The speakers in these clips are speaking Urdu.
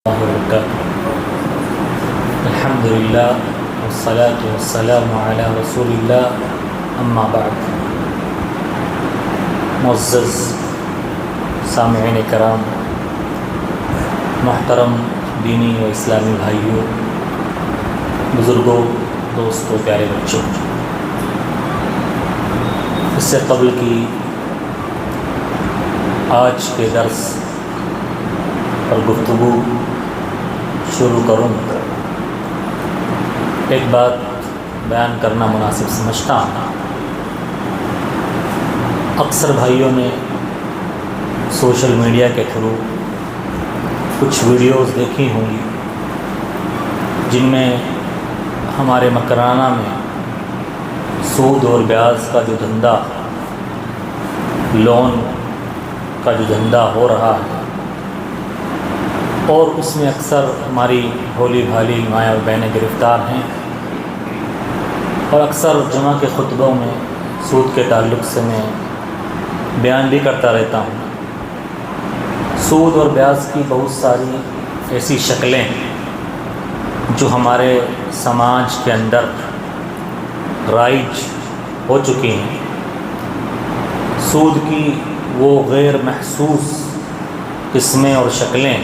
الحمد للہ والصلاة والسلام علی رسول اللہ اما بعد۔ معزز سامعین کرام، محترم دینی و اسلامی بھائیوں، بزرگوں، دوستوں، پیارے بچوں، اس سے قبل کی آج کے درس اور گفتگو شروع کروں، ایک بات بیان کرنا مناسب سمجھتا ہوں۔ اکثر بھائیوں نے سوشل میڈیا کے تھرو کچھ ویڈیوز دیکھی ہوں گی جن میں ہمارے مکرانہ میں سود اور بیاج کا جو دھندا، لون کا جو دھندا ہو رہا ہے، اور اس میں اکثر ہماری بھولی بھالی مائیں اور بہنیں گرفتار ہیں، اور اکثر جمعہ کے خطبوں میں سود کے تعلق سے میں بیان بھی کرتا رہتا ہوں۔ سود اور بیاج کی بہت ساری ایسی شکلیں جو ہمارے سماج کے اندر رائج ہو چکی ہیں۔ سود کی وہ غیر محسوس قسمیں اور شکلیں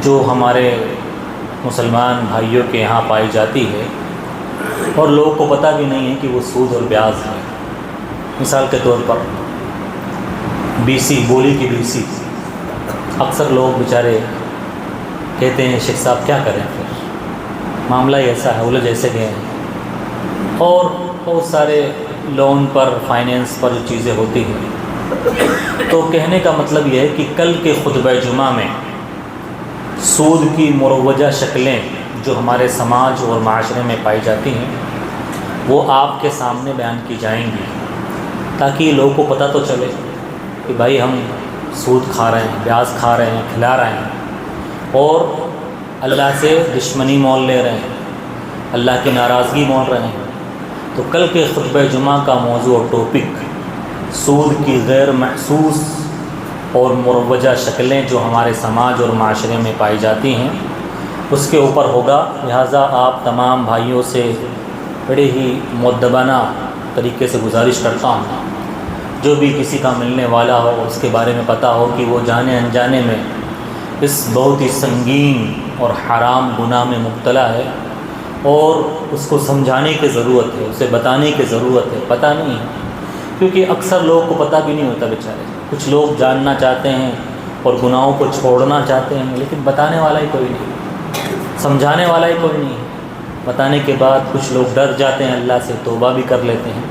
جو ہمارے مسلمان بھائیوں کے یہاں پائی جاتی ہے اور لوگوں کو پتہ بھی نہیں ہے کہ وہ سود اور بیاج ہے۔ مثال کے طور پر BC، بولی کی BC، اکثر لوگ بیچارے کہتے ہیں شیخ صاحب کیا کریں، پھر معاملہ ہی ایسا ہے، الجھ ایسے گئے ہیں، اور بہت سارے لون پر، فائنینس پر جو چیزیں ہوتی ہیں۔ تو کہنے کا مطلب یہ ہے کہ کل کے خطبہ جمعہ میں سود کی مروجہ شکلیں جو ہمارے سماج اور معاشرے میں پائی جاتی ہیں وہ آپ کے سامنے بیان کی جائیں گی، تاکہ لوگوں کو پتہ تو چلے کہ بھائی ہم سود کھا رہے ہیں، بیاج کھا رہے ہیں، کھلا رہے ہیں، اور اللہ سے دشمنی مول لے رہے ہیں، اللہ کی ناراضگی مول رہے ہیں۔ تو کل کے خطبہ جمعہ کا موضوع اور ٹاپک سود کی غیر محسوس اور مروجہ شکلیں جو ہمارے سماج اور معاشرے میں پائی جاتی ہیں اس کے اوپر ہوگا۔ لہٰذا آپ تمام بھائیوں سے بڑے ہی مؤدبانہ طریقے سے گزارش کرتا ہوں، جو بھی کسی کا ملنے والا ہو اس کے بارے میں پتہ ہو کہ وہ جانے انجانے میں اس بہت ہی سنگین اور حرام گناہ میں مبتلا ہے، اور اس کو سمجھانے کی ضرورت ہے، اسے بتانے کی ضرورت ہے۔ پتہ نہیں ہے، کیونکہ اکثر لوگوں کو پتہ بھی نہیں ہوتا بیچارے۔ کچھ لوگ جاننا چاہتے ہیں اور گناہوں کو چھوڑنا چاہتے ہیں، لیکن بتانے والا ہی کوئی نہیں، سمجھانے والا ہی کوئی نہیں۔ بتانے کے بعد کچھ لوگ ڈر جاتے ہیں، اللہ سے توبہ بھی کر لیتے ہیں۔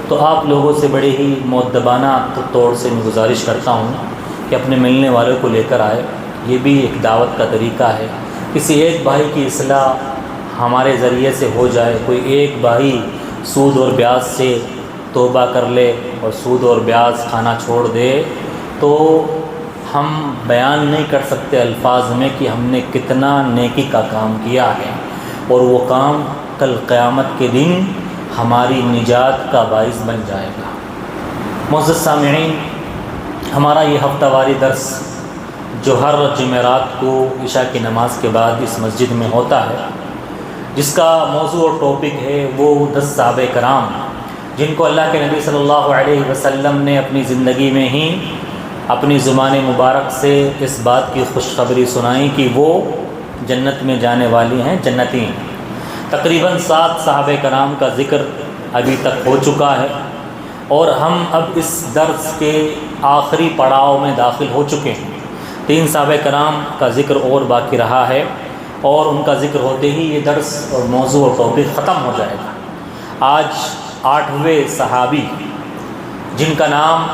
تو آپ لوگوں سے بڑے ہی مؤدبانہ طور سے میں گزارش کرتا ہوں کہ اپنے ملنے والوں کو لے کر آئے۔ یہ بھی ایک دعوت کا طریقہ ہے، کسی ایک بھائی کی اصلاح ہمارے ذریعے سے ہو جائے، کوئی ایک بھائی سود اور بیاج سے توبہ کر لے اور سود اور بیاج کھانا چھوڑ دے، تو ہم بیان نہیں کر سکتے الفاظ میں کہ ہم نے کتنا نیکی کا کام کیا ہے، اور وہ کام کل قیامت کے دن ہماری نجات کا باعث بن جائے گا۔ معزز سامعین، ہمارا یہ ہفتہ واری درس جو ہر جمعرات کو عشاء کی نماز کے بعد اس مسجد میں ہوتا ہے، جس کا موضوع اور ٹاپک ہے وہ 10 صحابہ کرام جن کو اللہ کے نبی صلی اللہ علیہ وسلم نے اپنی زندگی میں ہی اپنی زبان مبارک سے اس بات کی خوشخبری سنائی کہ وہ جنت میں جانے والی ہیں، جنتی ہیں۔ تقریباً 7 صحابہ کرام کا ذکر ابھی تک ہو چکا ہے، اور ہم اب اس درس کے آخری پڑاؤ میں داخل ہو چکے ہیں۔ 3 صحابہ کرام کا ذکر اور باقی رہا ہے، اور ان کا ذکر ہوتے ہی یہ درس اور موضوع اور ٹاپک ختم ہو جائے گا۔ آج 8ویں صحابی جن کا نام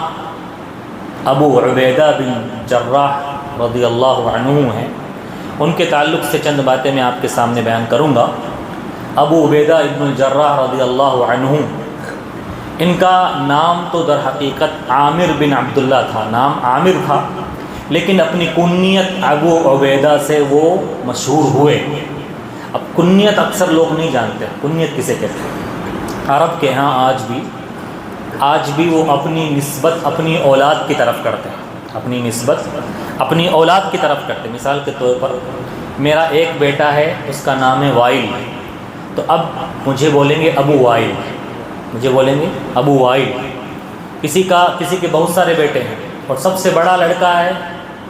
ابو عبیدہ بن جراح رضی اللہ عنہ ہے، ان کے تعلق سے چند باتیں میں آپ کے سامنے بیان کروں گا۔ ابو عبیدہ ابن الجراح رضی اللہ عنہ، ان کا نام تو در حقیقت عامر بن عبداللہ تھا، نام عامر تھا، لیکن اپنی کنیت ابو عبیدہ سے وہ مشہور ہوئے۔ اب کنیت اکثر لوگ نہیں جانتے، کنیت کسے کہتے ہیں؟ عرب کے ہاں آج بھی وہ اپنی نسبت اپنی اولاد کی طرف کرتے ہیں۔ اپنی نسبت اپنی اولاد کی طرف کرتے. مثال کے طور پر میرا ایک بیٹا ہے، اس کا نام ہے وائل، تو اب مجھے بولیں گے ابو وائل، مجھے بولیں گے ابو وائل. کسی کے بہت سارے بیٹے ہیں اور سب سے بڑا لڑکا ہے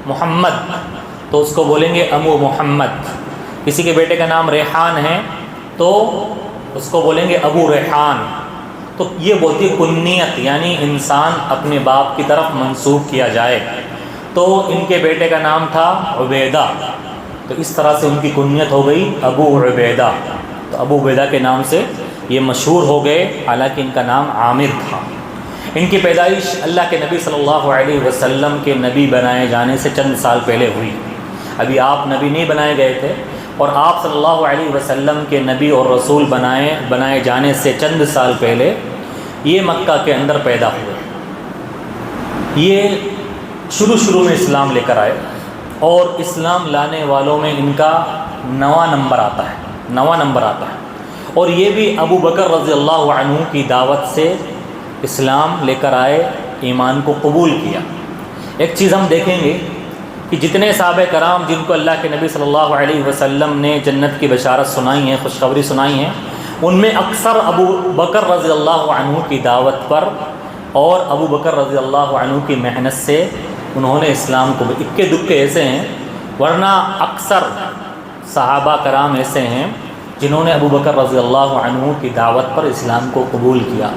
محمد، تو اس کو بولیں گے ابو محمد. کسی کے بیٹے کا نام ریحان ہے تو اس کو بولیں گے ابو ریحان. تو یہ بولتی ہے کنیت، یعنی انسان اپنے باپ کی طرف منسوب کیا جائے. تو ان کے بیٹے کا نام تھا عبیدہ، تو اس طرح سے ان کی کنیت ہو گئی ابو عبیدہ. تو ابو عبیدہ کے نام سے یہ مشہور ہو گئے، حالانکہ ان کا نام عامر تھا. ان کی پیدائش اللہ کے نبی صلی اللہ علیہ وسلم کے نبی بنائے جانے سے چند سال پہلے ہوئی. ابھی آپ نبی نہیں بنائے گئے تھے، اور آپ صلی اللہ علیہ وسلم کے نبی اور رسول بنائے جانے سے چند سال پہلے یہ مکہ کے اندر پیدا ہوئے. یہ شروع میں اسلام لے کر آئے، اور اسلام لانے والوں میں ان کا 9واں نمبر آتا ہے. اور یہ بھی ابو بکر رضی اللہ عنہ کی دعوت سے اسلام لے کر آئے، ایمان کو قبول کیا. ایک چیز ہم دیکھیں گے کہ جتنے صحابہ کرام جن کو اللہ کے نبی صلی اللہ علیہ وسلم نے جنت کی بشارت سنائی ہے، خوشخبری سنائی ہے، ان میں اکثر ابو بکر رضی اللہ عنہ کی دعوت پر اور ابو بکر رضی اللہ عنہ کی محنت سے انہوں نے اسلام کو، اکے دکے ایسے ہیں، ورنہ اکثر صحابہ کرام ایسے ہیں جنہوں نے ابو بکر رضی اللہ عنہ کی دعوت پر اسلام کو قبول کیا.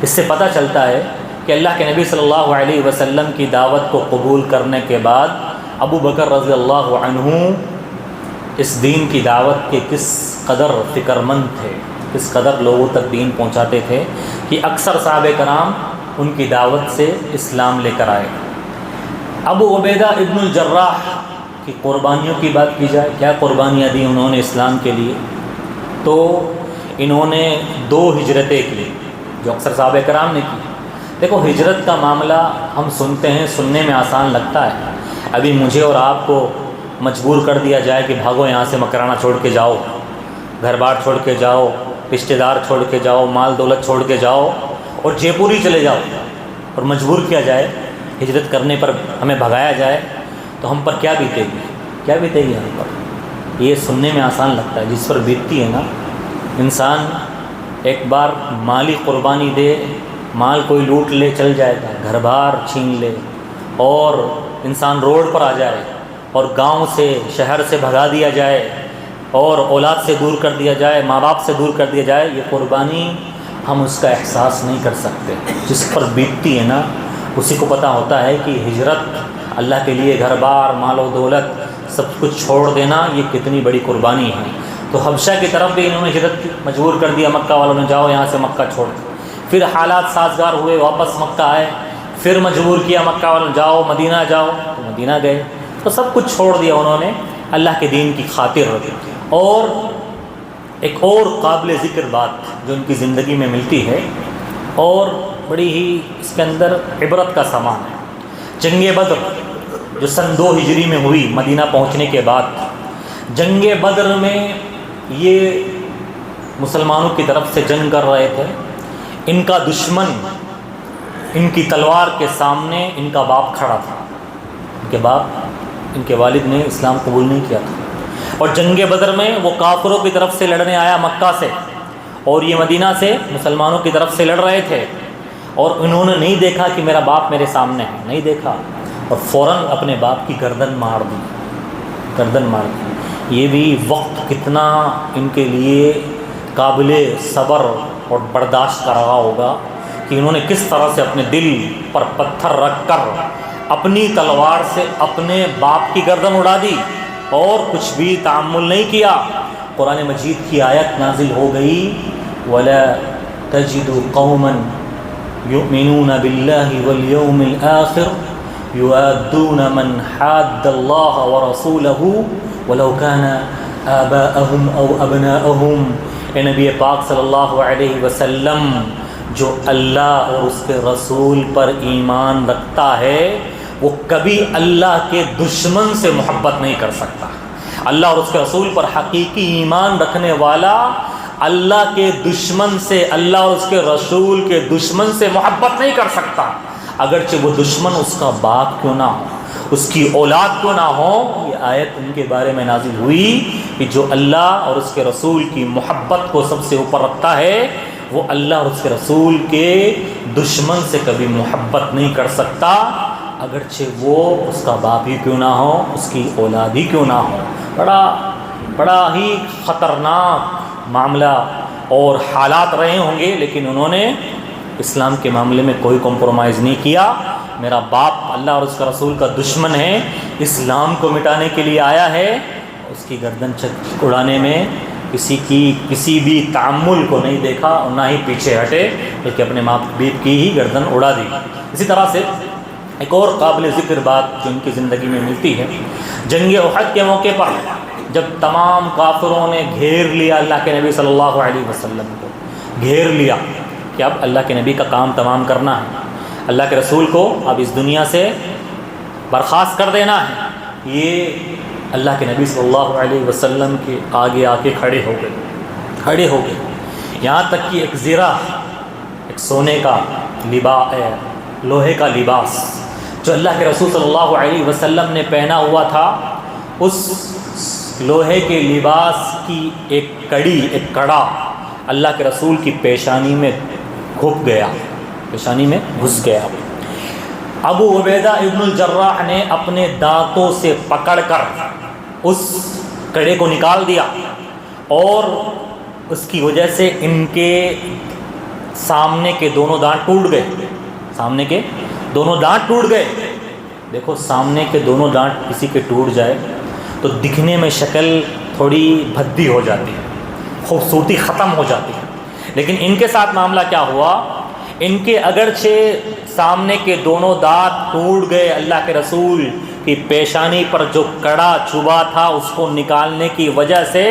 اس سے پتہ چلتا ہے کہ اللہ کے نبی صلی اللہ علیہ وسلم کی دعوت کو قبول کرنے کے بعد ابو بکر رضی اللہ عنہ اس دین کی دعوت کے کس قدر فکر مند تھے، کس قدر لوگوں تک دین پہنچاتے تھے، کہ اکثر صحابہ کرام ان کی دعوت سے اسلام لے کر آئے. ابو عبیدہ ابن الجراح کی قربانیوں کی بات کی جائے، کیا قربانیاں دی انہوں نے اسلام کے لیے؟ تو انہوں نے 2 ہجرتیں کی جو اکثر صحابہ کرام نے کی. دیکھو، ہجرت کا معاملہ ہم سنتے ہیں، سننے میں آسان لگتا ہے. ابھی مجھے اور آپ کو مجبور کر دیا جائے کہ بھاگو یہاں سے، مکرانہ چھوڑ کے جاؤ، گھر بار چھوڑ کے جاؤ، رشتہ دار چھوڑ کے جاؤ، مال دولت چھوڑ کے جاؤ اور جے پور ہی چلے جاؤ، اور مجبور کیا جائے ہجرت کرنے پر، ہمیں بھگایا جائے، تو ہم پر کیا بیتے گی ہم پر؟ یہ سننے میں آسان لگتا ہے، جس پر بیتتی ہے نا، انسان ایک بار مالی قربانی دے، مال کوئی لوٹ لے چل جائے گا، گھر بار چھین لے، اور انسان روڈ پر آ جائے، اور گاؤں سے شہر سے بھگا دیا جائے، اور اولاد سے دور کر دیا جائے، ماں باپ سے دور کر دیا جائے، یہ قربانی ہم اس کا احساس نہیں کر سکتے. جس پر بیتتی ہے نا، اسی کو پتہ ہوتا ہے کہ ہجرت اللہ کے لیے، گھر بار، مال و دولت سب کچھ چھوڑ دینا، یہ کتنی بڑی قربانی ہے. تو حبشہ کی طرف بھی انہوں نے ہجرت کی، مجبور کر دیا مکہ والوں نے، جاؤ یہاں سے مکہ چھوڑ. پھر حالات سازگار ہوئے، واپس مکہ آئے، پھر مجبور کیا مکہ والوں نے، جاؤ مدینہ جاؤ، تو مدینہ گئے. تو سب کچھ چھوڑ دیا انہوں نے اللہ کے دین کی خاطر. اور ایک اور قابل ذکر بات جو ان کی زندگی میں ملتی ہے، اور بڑی ہی اس کے اندر عبرت کا سامان ہے، جنگ بدر جو سن 2 ہجری میں ہوئی مدینہ پہنچنے کے بعد. جنگ بدر میں یہ مسلمانوں کی طرف سے جنگ کر رہے تھے. ان کا دشمن، ان کی تلوار کے سامنے ان کا باپ کھڑا تھا. ان کے والد نے اسلام قبول نہیں کیا تھا، اور جنگ بدر میں وہ کافروں کی طرف سے لڑنے آیا مکہ سے، اور یہ مدینہ سے مسلمانوں کی طرف سے لڑ رہے تھے. اور انہوں نے نہیں دیکھا کہ میرا باپ میرے سامنے ہے، نہیں دیکھا، اور فوراً اپنے باپ کی گردن مار دی. یہ بھی وقت کتنا ان کے لیے قابل صبر اور برداشت کا رہا ہوگا کہ انہوں نے کس طرح سے اپنے دل پر پتھر رکھ کر اپنی تلوار سے اپنے باپ کی گردن اڑا دی، اور کچھ بھی تعامل نہیں کیا. قرآن مجید کی آیت نازل ہو گئی، وَلَا تَجِدُ قَوْمًا يُؤْمِنُونَ بِاللَّهِ وَالْيَوْمِ الْآخِرِ يُوَادُّونَ مَنْ حَادَّ اللَّهَ وَرَسُولَهُ وَلَوْ كَانَ آبَاءَهُمْ أَوْ أَبْنَاءَهُمْ. اے نبی پاک صلی اللہ علیہ وسلم، جو اللہ اور اس کے رسول پر ایمان رکھتا ہے وہ کبھی اللہ کے دشمن سے محبت نہیں کر سکتا. اللہ اور اس کے رسول پر حقیقی ایمان رکھنے والا اللہ کے دشمن سے، اللہ اور اس کے رسول کے دشمن سے محبت نہیں کر سکتا، اگرچہ وہ دشمن اس کا باپ کیوں نہ ہو. اس کی اولاد کیوں نہ ہو، یہ آیت ان کے بارے میں نازل ہوئی کہ جو اللہ اور اس کے رسول کی محبت کو سب سے اوپر رکھتا ہے وہ اللہ اور اس کے رسول کے دشمن سے کبھی محبت نہیں کر سکتا، اگرچہ وہ اس کا باپ ہی کیوں نہ ہو، اس کی اولاد ہی کیوں نہ ہو۔ بڑا ہی خطرناک معاملہ اور حالات رہے ہوں گے، لیکن انہوں نے اسلام کے معاملے میں کوئی کمپرومائز نہیں کیا۔ میرا باپ اللہ اور اس کا رسول کا دشمن ہے، اسلام کو مٹانے کے لیے آیا ہے، اس کی گردن اڑانے میں کسی بھی تعامل کو نہیں دیکھا اور نہ ہی پیچھے ہٹے، بلکہ اپنے ماں باپ کی ہی گردن اڑا دی۔ اسی طرح سے ایک اور قابل ذکر بات جو ان کی زندگی میں ملتی ہے، جنگ احد کے موقع پر جب تمام کافروں نے گھیر لیا اللہ کے نبی صلی اللہ علیہ وسلم کو، گھیر لیا کہ اب اللہ کے نبی کا کام تمام کرنا ہے، اللہ کے رسول کو اب اس دنیا سے برخاست کر دینا ہے، یہ اللہ کے نبی صلی اللہ علیہ وسلم کے آگے آ کے کھڑے ہو گئے، یہاں تک کہ ایک زرہ، ایک سونے کا لوہے کا لباس جو اللہ کے رسول صلی اللہ علیہ وسلم نے پہنا ہوا تھا، اس لوہے کے لباس کی ایک کڑا اللہ کے رسول کی پیشانی میں گھس گیا۔ ابو عبیدہ ابن الجراح نے اپنے دانتوں سے پکڑ کر اس کڑے کو نکال دیا، اور اس کی وجہ سے ان کے سامنے کے دونوں دانت ٹوٹ گئے۔ دیکھو، سامنے کے دونوں دانت کسی کے ٹوٹ جائے تو دکھنے میں شکل تھوڑی بھدی ہو جاتی ہے، خوبصورتی ختم ہو جاتی ہے، لیکن ان کے ساتھ معاملہ کیا ہوا، ان کے اگرچہ سامنے کے دونوں دانت ٹوٹ گئے، اللہ کے رسول کی پیشانی پر جو کڑا چبھا تھا اس کو نکالنے کی وجہ سے،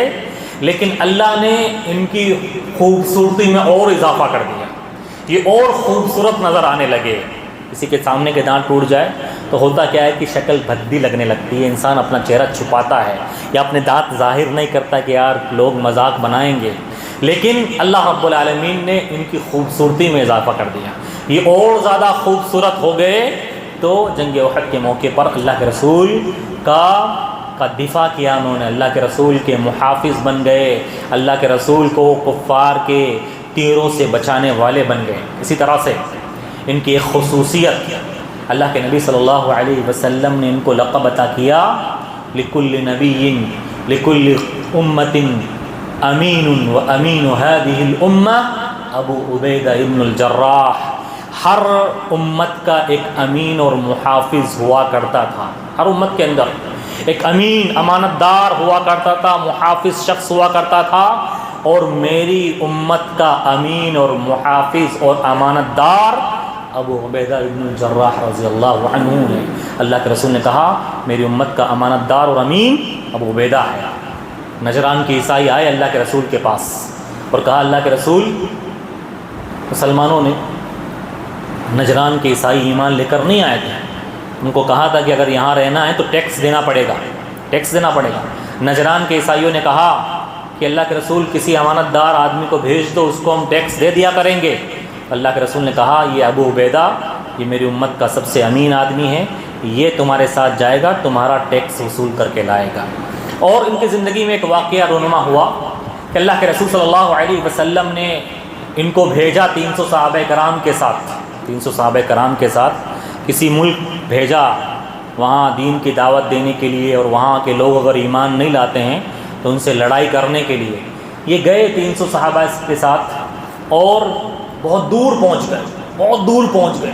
لیکن اللہ نے ان کی خوبصورتی میں اور اضافہ کر دیا، یہ اور خوبصورت نظر آنے لگے۔ کسی کے سامنے کے دانت ٹوٹ جائے تو ہوتا کیا ہے کہ شکل بھدی لگنے لگتی ہے، انسان اپنا چہرہ چھپاتا ہے یا اپنے دانت ظاہر نہیں کرتا کہ یار لوگ مذاق بنائیں گے، لیکن اللہ رب العالمین نے ان کی خوبصورتی میں اضافہ کر دیا، یہ اور زیادہ خوبصورت ہو گئے۔ تو جنگ احد کے موقع پر اللہ کے رسول کا دفاع کیا انہوں نے، اللہ کے رسول کے محافظ بن گئے، اللہ کے رسول کو کفار کے تیروں سے بچانے والے بن گئے۔ اسی طرح سے ان کی ایک خصوصیت، اللہ کے نبی صلی اللہ علیہ وسلم نے ان کو لقب عطا کیا، لکل نبی لکل امت امین و امین هذه الامہ ابو عبیدہ ابن الجراح۔ ہر امت کا ایک امین اور محافظ ہوا کرتا تھا، ہر امت کے اندر ایک امین امانت دار ہوا کرتا تھا، محافظ شخص ہوا کرتا تھا، اور میری امت کا امین اور محافظ اور امانت دار ابو عبیدہ ابن الجراح رضی اللہ عنہ ہے۔ اللہ کے رسول نے کہا میری امت کا امانت دار اور امین ابو عبیدہ ہے۔ نجران کے عیسائی آئے اللہ کے رسول کے پاس اور کہا اللہ کے رسول، مسلمانوں نے نجران کے عیسائی ایمان لے کر نہیں آئے تھے، ان کو کہا تھا کہ اگر یہاں رہنا ہے تو ٹیکس دینا پڑے گا۔ نجران کے عیسائیوں نے کہا کہ اللہ کے رسول کسی امانت دار آدمی کو بھیج دو، اس کو ہم ٹیکس دے دیا کریں گے۔ اللہ کے رسول نے کہا یہ ابو عبیدہ، یہ میری امت کا سب سے امین آدمی ہے، یہ تمہارے ساتھ جائے گا، تمہارا ٹیکس وصول کر کے لائے گا۔ اور ان کی زندگی میں ایک واقعہ رونما ہوا کہ اللہ کے رسول صلی اللہ علیہ وسلم نے ان کو بھیجا 300 صحابہ کرام کے ساتھ کسی ملک بھیجا، وہاں دین کی دعوت دینے کے لیے، اور وہاں کے لوگ اگر ایمان نہیں لاتے ہیں تو ان سے لڑائی کرنے کے لیے۔ یہ گئے 300 صحابہ کے ساتھ اور بہت دور پہنچ گئے،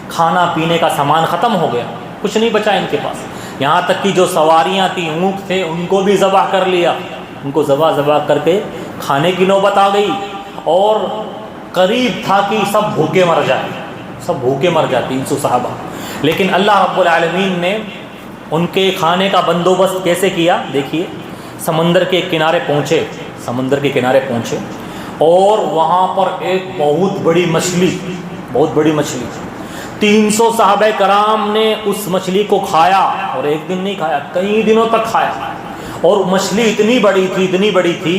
کھانا پینے کا سامان ختم ہو گیا، کچھ نہیں بچا ان کے پاس، یہاں تک کہ جو سواریاں تھیں، اونٹ تھے، ان کو بھی ذبح کر لیا، ان کو ذبح کر کے کھانے کی نوبت آ گئی، اور قریب تھا کہ سب بھوکے مر جائے 300 صحابہ۔ لیکن اللہ رب العالمین نے ان کے کھانے کا بندوبست کیسے کیا، دیکھیے، سمندر کے کنارے پہنچے اور وہاں پر ایک بہت بڑی مچھلی 300 صحابہ کرام نے اس مچھلی کو کھایا، اور ایک دن نہیں کھایا، کئی دنوں تک کھایا، اور مچھلی اتنی بڑی تھی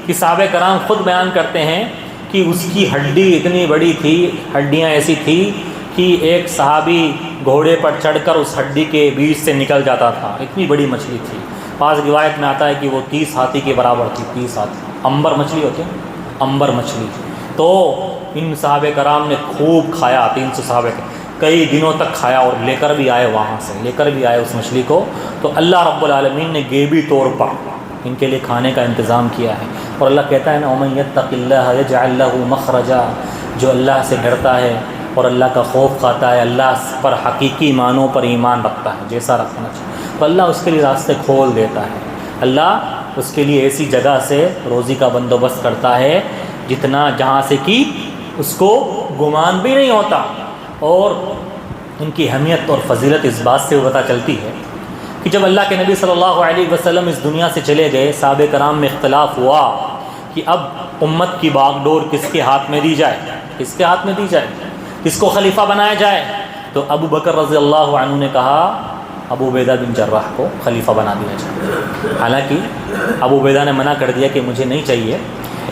کہ صحابہ کرام خود بیان کرتے ہیں کہ اس کی ہڈی اتنی بڑی تھی، ہڈیاں ایسی تھی کہ ایک صحابی گھوڑے پر چڑھ کر اس ہڈی کے بیچ سے نکل جاتا تھا، اتنی بڑی مچھلی تھی۔ بعض روایت میں آتا ہے کہ وہ 30 ہاتھی کے برابر تھی، 30 ہاتھی۔ عنبر مچھلی ہوتی ہے، عنبر مچھلی۔ تو ان صحابہ کرام نے خوب کھایا، 300 صحابہ کئی دنوں تک کھایا، اور لے کر بھی آئے، وہاں سے لے کر بھی آئے اس مچھلی کو۔ تو اللہ رب العالمین نے غیبی طور پر ان کے لیے کھانے کا انتظام کیا ہے۔ اور اللہ کہتا ہے نا وَمَن يَتَّقِ اللَّهَ يَجْعَلْ لَهُ مَخْرَجًا، جو اللہ سے ڈرتا ہے اور اللہ کا خوف کھاتا ہے، اللہ پر حقیقی معنوں پر ایمان رکھتا ہے جیسا رکھنا چاہیے، تو اللہ اس کے لیے راستے کھول دیتا ہے۔ اللہ اس کے لیے ایسی جگہ سے روزی کا بندوبست کرتا ہے جتنا جہاں سے کہ اس کو گمان بھی نہیں ہوتا۔ اور ان کی اہمیت اور فضیلت اس بات سے پتہ چلتی ہے کہ جب اللہ کے نبی صلی اللہ علیہ وسلم اس دنیا سے چلے گئے، صحابہ کرام میں اختلاف ہوا کہ اب امت کی باغ ڈور کس کے ہاتھ میں دی جائے، کس کے ہاتھ میں دی جائے، کس کو خلیفہ بنایا جائے۔ تو ابو بکر رضی اللہ عنہ نے کہا ابو عبیدہ بن جراح کو خلیفہ بنا دیا جائے۔ حالانکہ ابو عبیدہ نے منع کر دیا کہ مجھے نہیں چاہیے۔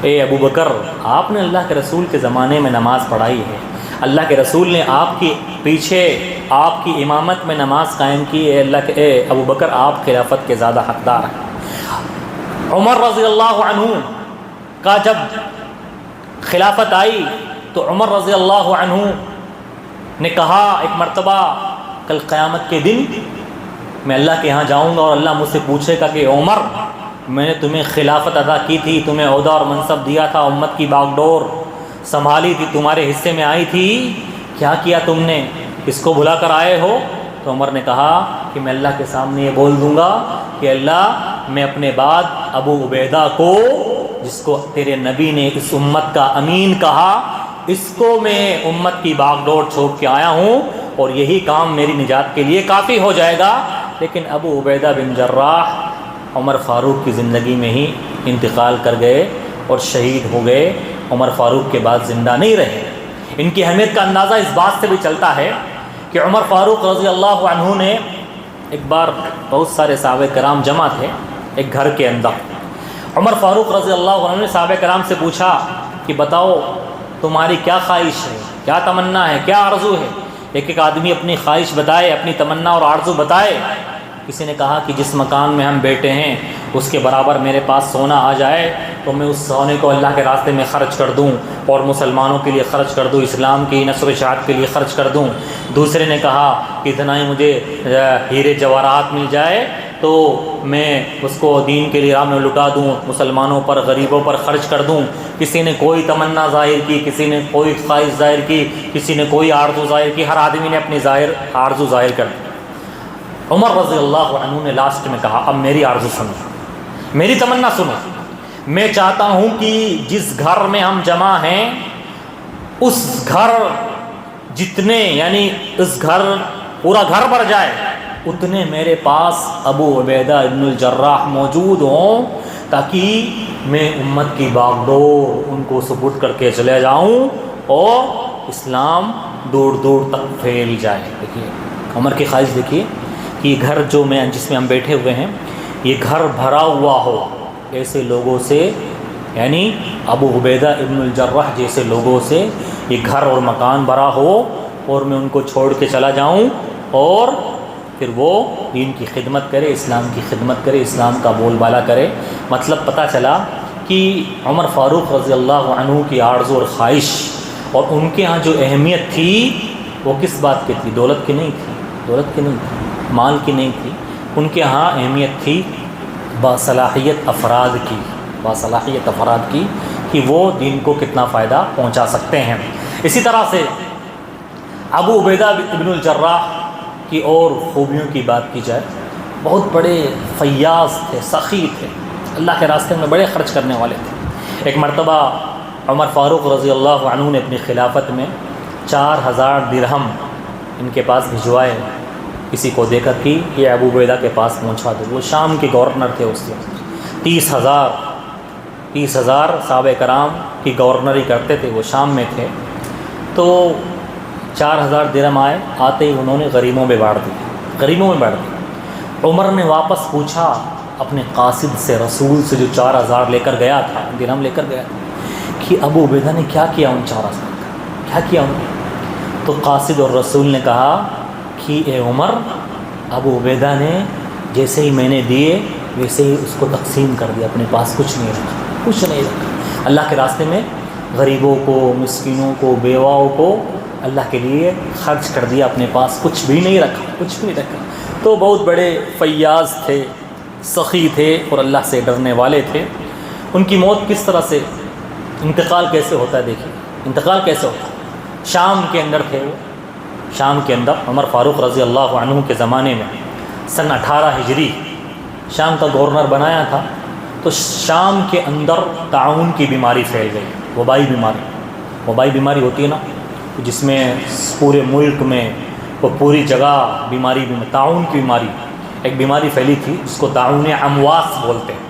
اے ابو بکر، آپ نے اللہ کے رسول کے زمانے میں نماز پڑھائی ہے، اللہ کے رسول نے آپ کے پیچھے آپ کی امامت میں نماز قائم کی، اے ابو بکر آپ خلافت کے زیادہ حقدار ہیں۔ عمر رضی اللہ عنہ کا جب خلافت آئی تو عمر رضی اللہ عنہ نے کہا ایک مرتبہ کل قیامت کے دن میں اللہ کے ہاں جاؤں گا اور اللہ مجھ سے پوچھے گا کہ عمر، میں نے تمہیں خلافت عطا کی تھی، تمہیں عہدہ اور منصب دیا تھا، امت کی باغ ڈور سنبھالی تھی، تمہارے حصے میں آئی تھی، کیا کیا تم نے، کس کو بلا کر آئے ہو؟ تو عمر نے کہا کہ میں اللہ کے سامنے یہ بول دوں گا کہ اللہ، میں اپنے بعد ابو عبیدہ کو، جس کو تیرے نبی نے اس امت کا امین کہا، اس کو میں امت کی باغ ڈور چھوڑ کے آیا ہوں، اور یہی کام میری نجات کے لیے کافی ہو جائے گا۔ لیکن ابو عبیدہ بن جراح عمر فاروق کی زندگی میں ہی انتقال کر گئے اور شہید ہو گئے، عمر فاروق کے بعد زندہ نہیں رہے۔ ان کی اہمیت کا اندازہ اس بات سے بھی چلتا ہے کہ عمر فاروق رضی اللہ عنہ نے ایک بار، بہت سارے صحابہ کرام جمع تھے ایک گھر کے اندر، عمر فاروق رضی اللہ عنہ نے صحابہ کرام سے پوچھا کہ بتاؤ تمہاری کیا خواہش ہے، کیا تمنا ہے، کیا آرزو ہے؟ ایک ایک آدمی اپنی خواہش بتائے، اپنی تمنا اور آرزو بتائے۔ کسی نے کہا کہ جس مکان میں ہم بیٹھے ہیں اس کے برابر میرے پاس سونا آ جائے تو میں اس سونے کو اللہ کے راستے میں خرچ کر دوں اور مسلمانوں کے لیے خرچ کر دوں، اسلام کی نشر و اشاعت کے لیے خرچ کر دوں۔ دوسرے نے کہا کہ اتنا ہی مجھے ہیرے جواہرات مل جائے تو میں اس کو دین کے لیے راہ میں لٹا دوں، مسلمانوں پر، غریبوں پر خرچ کر دوں۔ کسی نے کوئی تمنا ظاہر کی، کسی نے کوئی خواہش ظاہر کی، کسی نے کوئی آرزو ظاہر کی، ہر آدمی نے اپنی آرزو ظاہر کر دی۔ عمر رضی اللہ عنہ نے لاسٹ میں کہا اب میری آرزو سنو، میری تمنا سنو، میں چاہتا ہوں کہ جس گھر میں ہم جمع ہیں اس گھر جتنے، یعنی اس گھر پورا گھر بھر جائے، اتنے میرے پاس ابو عبیدہ ابن الجراح موجود ہوں تاکہ میں امت کی باغ ڈور ان کو سپرد کر کے چلے جاؤں اور اسلام دور دور تک پھیل جائے۔ دیکھیے عمر کی خواہش، دیکھیے کہ یہ گھر جو میں جس میں ہم بیٹھے ہوئے ہیں یہ گھر بھرا ہوا ہو ایسے لوگوں سے، یعنی ابو عبیدہ ابن الجراح جیسے لوگوں سے یہ گھر اور مکان بھرا ہو، اور میں ان کو چھوڑ کے چلا جاؤں اور پھر وہ دین کی خدمت کرے، اسلام کی خدمت کرے، اسلام کا بول بالا کرے۔ مطلب پتہ چلا کہ عمر فاروق رضی اللہ عنہ کی آرزو اور خواہش اور ان کے ہاں جو اہمیت تھی وہ کس بات کی تھی؟ دولت کی نہیں تھی، دولت کی نہیں تھی، مال کی نہیں تھی، ان کے ہاں اہمیت تھی باصلاحیت افراد کی، باصلاحیت افراد کی کہ وہ دین کو کتنا فائدہ پہنچا سکتے ہیں۔ اسی طرح سے ابو عبیدہ ابن الجراح کی اور خوبیوں کی بات کی جائے، بہت بڑے فیاض تھے، سخی تھے، اللہ کے راستے میں بڑے خرچ کرنے والے تھے۔ ایک مرتبہ عمر فاروق رضی اللہ عنہ نے اپنی خلافت میں 4000 درہم ان کے پاس بھجوائے، کسی کو دے کر کہ یہ ابو عبیدہ کے پاس پہنچا دو۔ وہ شام کے گورنر تھے اس وقت، 30,000 صحابہ کرام کی گورنری کرتے تھے، وہ شام میں تھے۔ تو 4000 درہم آئے، آتے ہی انہوں نے غریبوں میں بانٹ دی، غریبوں میں بانٹ دی۔ عمر نے واپس پوچھا اپنے قاصد سے، رسول سے جو 4000 لے کر گیا تھا، درہم لے کر گیا تھا، کہ ابو عبیدہ نے کیا کیا ان 4000 کا، کیا کیا انہوں نے؟ تو قاصد اور رسول نے کہا کہ اے عمر، ابو عبیدہ نے جیسے ہی میں نے دیے ویسے ہی اس کو تقسیم کر دیا، اپنے پاس کچھ نہیں رکھا، کچھ نہیں رکھا۔ اللہ کے راستے میں غریبوں کو، مسکینوں کو، بیواؤں کو اللہ کے لیے خرچ کر دیا، اپنے پاس کچھ بھی نہیں رکھا، کچھ بھی نہیں رکھا۔ تو بہت بڑے فیاض تھے، سخی تھے اور اللہ سے ڈرنے والے تھے۔ ان کی موت کس طرح سے، انتقال کیسے ہوتا ہے، دیکھیں انتقال کیسے ہوتا ہے۔ شام کے اندر تھے وہ، شام کے اندر عمر فاروق رضی اللہ عنہ کے زمانے میں سن 18 ہجری شام کا گورنر بنایا تھا۔ تو شام کے اندر طاعون کی بیماری پھیل گئی، وبائی بیماری ہوتی ہے نا، جس میں پورے ملک میں وہ پوری جگہ بیماری، طاعون کی بیماری، ایک بیماری پھیلی تھی جس کو طاعون امواس بولتے ہیں۔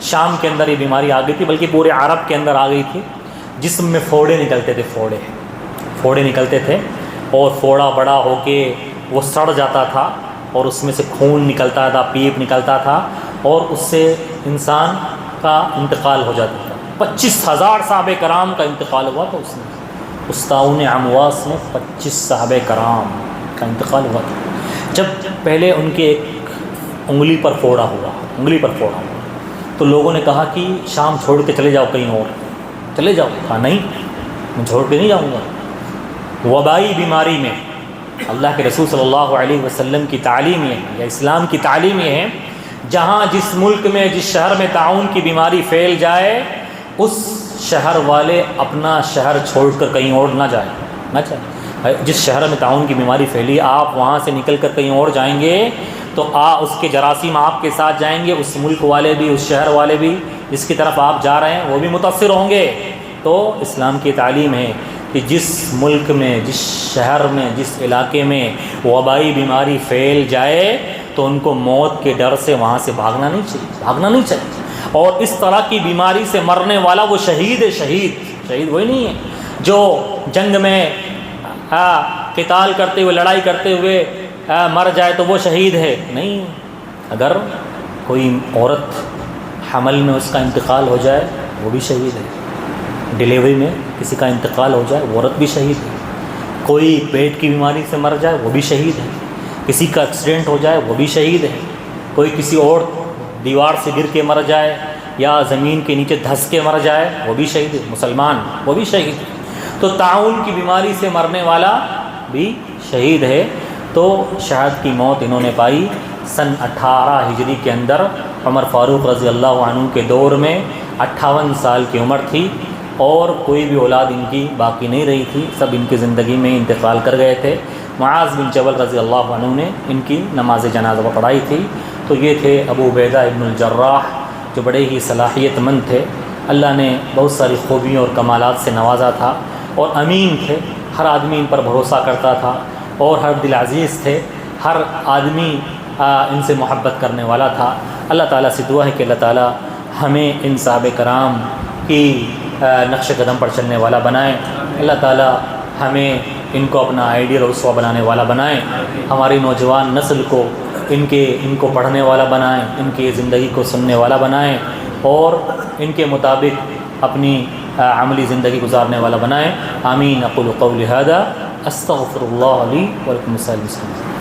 شام کے اندر یہ بیماری آ گئی تھی، بلکہ پورے عرب کے اندر آ گئی تھی۔ جسم میں پھوڑے نکلتے تھے، پھوڑے نکلتے تھے، اور پھوڑا بڑا ہو کے وہ سڑ جاتا تھا اور اس میں سے خون نکلتا تھا، پیپ نکلتا تھا، اور اس سے انسان کا انتقال ہو جاتا تھا۔ 25,000 صحابہ کرام کا انتقال ہوا تھا اس طاعون امواس میں 25 صحابہ کرام کا انتقال ہوا تھا۔ جب پہلے ان کے ایک انگلی پر پھوڑا ہوا تو لوگوں نے کہا کہ شام چھوڑ کے چلے جاؤ، کہیں اور چلے جاؤ۔ کہا نہیں، میں چھوڑ کے نہیں جاؤں گا۔ وبائی بیماری میں اللہ کے رسول صلی اللہ علیہ وسلم کی تعلیم یہ ہے، یا اسلام کی تعلیم یہ ہے، جہاں جس ملک میں، جس شہر میں طاعون کی بیماری پھیل جائے، اس شہر والے اپنا شہر چھوڑ کر کہیں اور نہ جائیں۔ جس شہر میں طاعون کی بیماری پھیلی، آپ وہاں سے نکل کر کہیں اور جائیں گے تو اس کے جراثیم آپ کے ساتھ جائیں گے، اس ملک والے بھی، اس شہر والے بھی جس کی طرف آپ جا رہے ہیں وہ بھی متاثر ہوں گے۔ تو اسلام کی تعلیم ہے کہ جس ملک میں، جس شہر میں، جس علاقے میں وبائی بیماری پھیل جائے تو ان کو موت کے ڈر سے وہاں سے بھاگنا نہیں چاہیے۔ اور اس طرح کی بیماری سے مرنے والا وہ شہید ہے۔ شہید وہی نہیں ہے جو جنگ میں قتال کرتے ہوئے، لڑائی کرتے ہوئے مر جائے تو وہ شہید ہے، نہیں۔ اگر کوئی عورت حمل میں اس کا انتقال ہو جائے وہ بھی شہید ہے، ڈیلیوری میں کسی کا انتقال ہو جائے وہ عورت بھی شہید ہے، کوئی پیٹ کی بیماری سے مر جائے وہ بھی شہید ہے، کسی کا ایکسیڈنٹ ہو جائے وہ بھی شہید ہے، کوئی کسی اور دیوار سے گر کے مر جائے یا زمین کے نیچے دھس کے مر جائے وہ بھی شہید ہے، مسلمان وہ بھی شہید ہے۔ تو طاعون کی بیماری سے مرنے والا بھی شہید ہے۔ تو شہادت کی موت انہوں نے پائی سن 18 ہجری کے اندر۔ عمر فاروق رضی اللہ عنہ کے دور میں 58 سال کی عمر تھی، اور کوئی بھی اولاد ان کی باقی نہیں رہی تھی، سب ان کی زندگی میں انتقال کر گئے تھے۔ معاذ بن جبل رضی اللہ عنہ نے ان کی نماز جنازہ پڑھائی تھی۔ تو یہ تھے ابو عبیدہ ابن الجراح، جو بڑے ہی صلاحیت مند تھے، اللہ نے بہت ساری خوبیوں اور کمالات سے نوازا تھا، اور امین تھے، ہر آدمی ان پر بھروسہ کرتا تھا، اور ہر دل عزیز تھے، ہر آدمی ان سے محبت کرنے والا تھا۔ اللہ تعالیٰ سے دعا ہے کہ اللہ تعالیٰ ہمیں ان صحابہ کرام کی نقش قدم پر چلنے والا بنائیں، اللہ تعالیٰ ہمیں ان کو اپنا آئیڈیل اور اسوہ بنانے والا بنائیں، ہماری نوجوان نسل کو ان کو پڑھنے والا بنائیں، ان کی زندگی کو سننے والا بنائیں، اور ان کے مطابق اپنی عملی زندگی گزارنے والا بنائیں۔ آمین۔ اقول قولی ھذا استغفر اللہ لی ولکم السلام۔